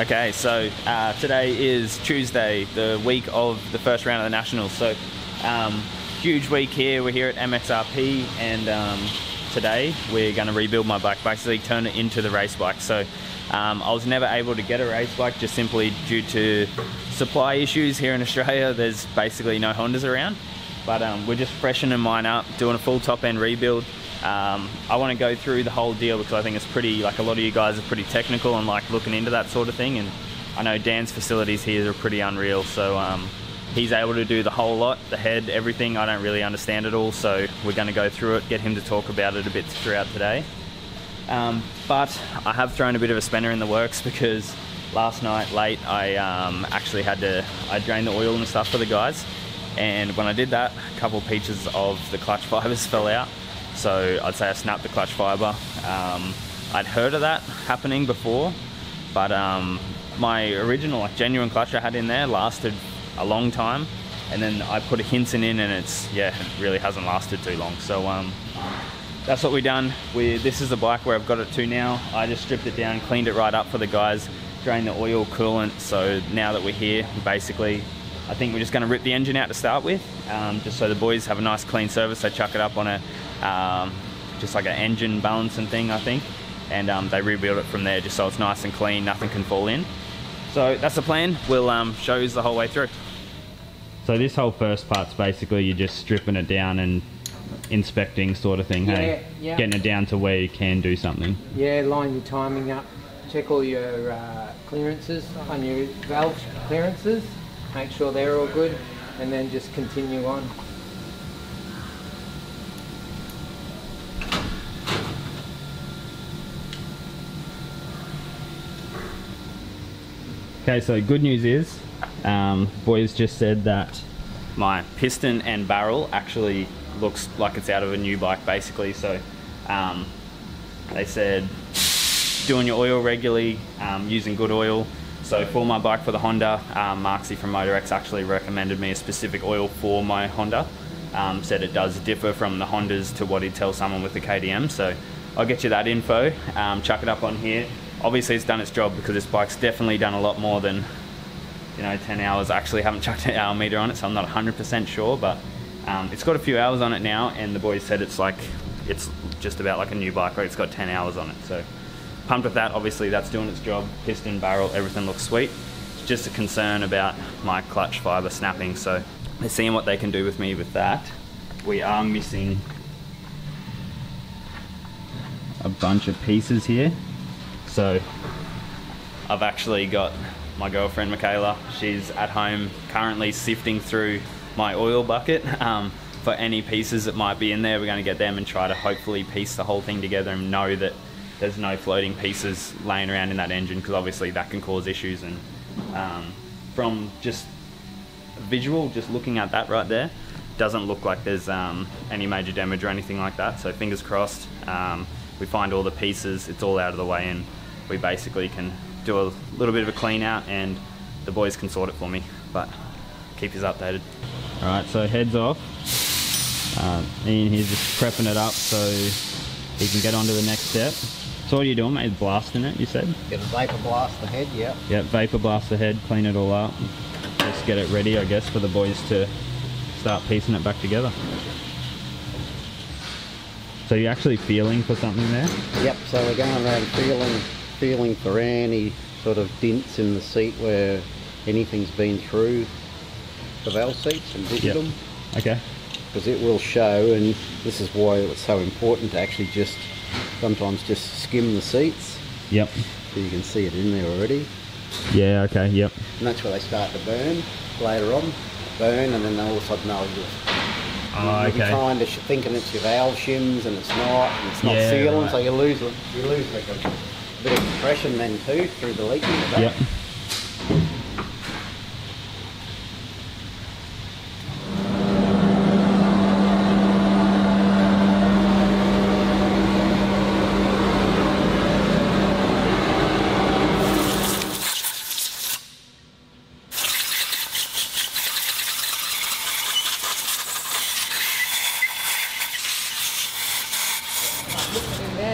Okay, so today is Tuesday, the week of the first round of the Nationals. So huge week here. We're here at Mxrp, and today we're going to rebuild my bike, basically turn it into the race bike. So I was never able to get a race bike just simply due to supply issues here in Australia. There's basically no Hondas around, but we're just freshening mine up, doing a full top end rebuild. I want to go through the whole deal because I think it's pretty, like, a lot of you guys are pretty technical and like looking into that sort of thing, and I know Dan's facilities here are pretty unreal, so he's able to do the whole lot, the head, everything. I don't really understand it all, so we're going to go through it, get him to talk about it a bit throughout today. But I have thrown a bit of a spanner in the works because last night late I actually had to, I drained the oil and stuff for the guys, and when I did that, a couple pieces of the clutch fibers fell out. So I'd say I snapped the clutch fiber. I'd heard of that happening before, but my original, like, genuine clutch I had in there lasted a long time, and then I put a Hinson in, and it really hasn't lasted too long. So that's what we've done. This is the bike where I've got it to now. I just stripped it down, cleaned it right up for the guys, drained the oil, coolant. So now that we're here, basically, I think we're just going to rip the engine out to start with, just so the boys have a nice clean service. They chuck it up on a just like an engine balancing thing, I think, and they rebuild it from there just so it's nice and clean, nothing can fall in. So that's the plan. We'll show you the whole way through. So this whole first part's basically you're just stripping it down and inspecting sort of thing, hey? Yeah. Getting it down to where you can do something. Yeah, line your timing up, check all your clearances on your valve clearances, make sure they're all good, and then just continue on. Okay, so good news is, boys just said that my piston and barrel actually looks like it's out of a new bike, basically. So they said doing your oil regularly, using good oil. So for my bike, for the Honda, Maxxis from Motorex actually recommended me a specific oil for my Honda. Said it does differ from the Hondas to what he'd tell someone with the KTM. So I'll get you that info, chuck it up on here. Obviously it's done its job because this bike's definitely done a lot more than, 10 hours. I actually haven't chucked an hour meter on it, so I'm not 100% sure, but it's got a few hours on it now, and the boys said it's just about like a new bike, right? It's got 10 hours on it, so pumped with that. Obviously that's doing its job. Piston, barrel, everything looks sweet. It's just a concern about my clutch fiber snapping, so they're seeing what they can do with me with that. We are missing a bunch of pieces here. So I've actually got my girlfriend Michaela, she's at home currently sifting through my oil bucket for any pieces that might be in there. We're going to get them and try to hopefully piece the whole thing together and know that there's no floating pieces laying around in that engine, because obviously that can cause issues. And from just visual, just looking at that right there, doesn't look like there's any major damage or anything like that. So fingers crossed, we find all the pieces, it's all out of the way, and we basically can do a little bit of a clean out and the boys can sort it for me, but keep us updated. Alright, so heads off. Ian here's just prepping it up so he can get on to the next step. So what are you doing, mate? Blasting it, you said? Get a vapor blast the head, yeah. Yep, vapor blast the head, clean it all up. Just get it ready, I guess, for the boys to start piecing it back together. So you're actually feeling for something there? Yep, so we're going around feeling for any sort of dents in the seat where anything's been through the valve seats and visit them. Okay. Because it will show, and this is why it's so important to actually just sometimes just skim the seats. Yep. So you can see it in there already. Yeah, okay, yep. And that's where they start to burn later on. Burn, and then all of a sudden they'll just... Oh, okay. You're thinking it's your valve shims, and it's not sealing, right. So you lose like a bit of compression then too through the leaking of that. Yep.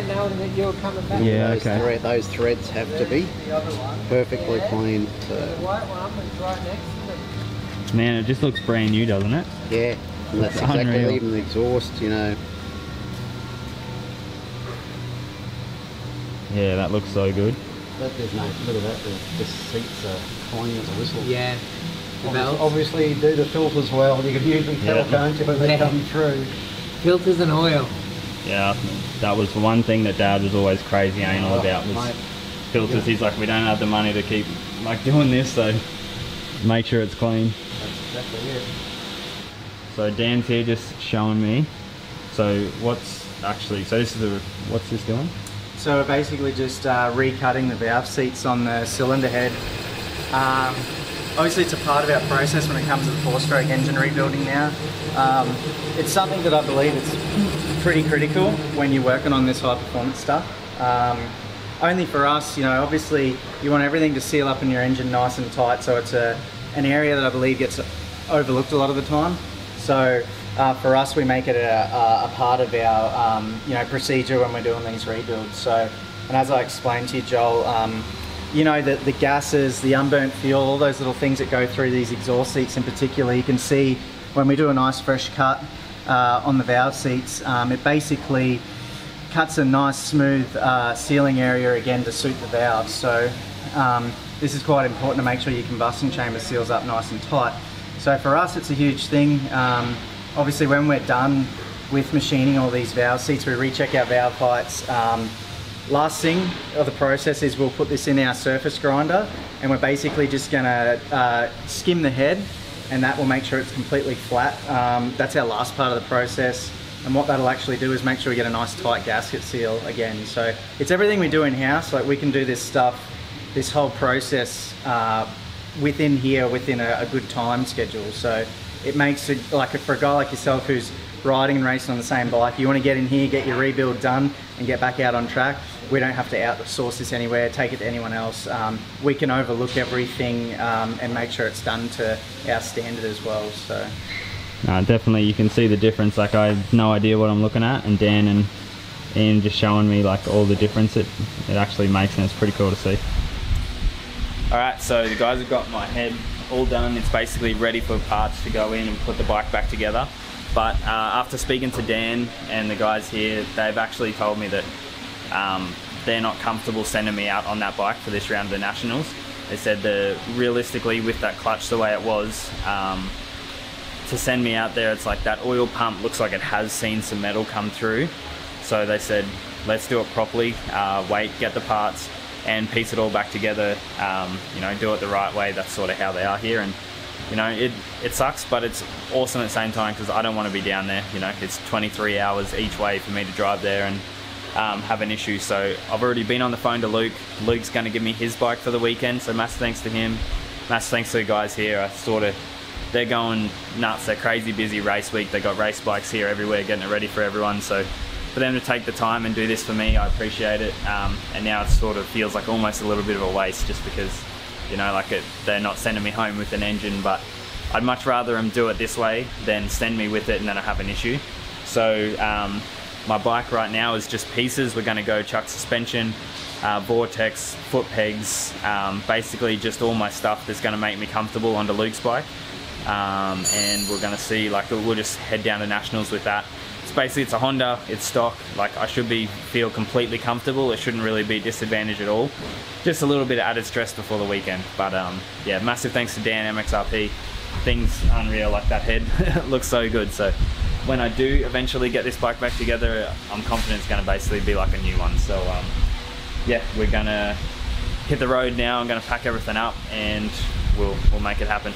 Knowing that seal coming back. Yeah, those threads have to be The other one. perfectly clean. The white one was right next to them. Man, it just looks brand new, doesn't it? Yeah, and that's It's exactly unreal. even the exhaust, you know. Yeah, that looks so good. But there's no, look at that, the seats are clean as a whistle. Yeah. The valves. Obviously, you do the filters well, you can usually tell, Yeah. can't you, when they come through. Filters and oil. Yeah, that was the one thing that Dad was always crazy anal about was Mate. filters. He's like, we don't have the money to keep like doing this, so make sure it's clean. That's exactly it. So Dan's here just showing me. So what's actually, so this is the, what's this doing? So we're basically just recutting the valve seats on the cylinder head. Obviously it's a part of our process when it comes to the 4-stroke engine rebuilding now. It's something that I believe is pretty critical when you're working on this high performance stuff. Only for us, you know, obviously you want everything to seal up in your engine nice and tight, so it's an area that I believe gets overlooked a lot of the time. So for us, we make it a part of our you know, procedure when we're doing these rebuilds. So, and as I explained to you, Joel, you know, the gases, the unburnt fuel, all those little things that go through these exhaust seats in particular, you can see when we do a nice fresh cut on the valve seats, it basically cuts a nice smooth sealing area again to suit the valves. So this is quite important to make sure your combustion chamber seals up nice and tight. So for us, it's a huge thing. Obviously when we're done with machining all these valve seats, we recheck our valve heights. Last thing of the process is we'll put this in our surface grinder, and we're basically just gonna skim the head, and that will make sure it's completely flat. That's our last part of the process, and what that'll actually do is make sure we get a nice tight gasket seal again. So it's everything we do in-house. Like, we can do this stuff, this whole process within here, within a good time schedule. So it makes it, like, for a guy like yourself who's riding and racing on the same bike, you want to get in here, get your rebuild done and get back out on track. We don't have to outsource this anywhere, take it to anyone else. We can overlook everything and make sure it's done to our standard as well. So Definitely you can see the difference. Like, I have no idea what I'm looking at, and Dan and Ian just showing me like all the difference it actually makes, and it's pretty cool to see. Alright, so the guys have got my head all done. It's basically ready for parts to go in and put the bike back together. But after speaking to Dan and the guys here, they've actually told me that they're not comfortable sending me out on that bike for this round of the Nationals. They said that realistically, with that clutch the way it was, to send me out there, it's like that oil pump looks like it has seen some metal come through. So they said, let's do it properly, wait, get the parts and piece it all back together, you know, do it the right way. That's sort of how they are here. And you know, it sucks, but it's awesome at the same time, because I don't want to be down there. You know, it's 23 hours each way for me to drive there and have an issue. So I've already been on the phone to Luke. Luke's going to give me his bike for the weekend, so massive thanks to him. Massive thanks to the guys here. They're going nuts. They're crazy busy race week. They got race bikes here everywhere, getting it ready for everyone. So for them to take the time and do this for me, I appreciate it. And now it sort of feels like almost a little bit of a waste, just because, you know, like they're not sending me home with an engine, but I'd much rather them do it this way than send me with it and then I have an issue. So my bike right now is just pieces. We're going to go chuck suspension, vortex, foot pegs, basically just all my stuff that's going to make me comfortable onto Luke's bike. And we're going to see, like, we'll just head down to Nationals with that. It's a Honda, it's stock. Like, I should feel completely comfortable. It shouldn't really be a disadvantage at all. Just a little bit of added stress before the weekend. But yeah, massive thanks to Dan, Mxrp. Things unreal, like that head looks so good. So when I do eventually get this bike back together, I'm confident it's going to basically be like a new one. So yeah, we're going to hit the road now. I'm going to pack everything up and we'll make it happen.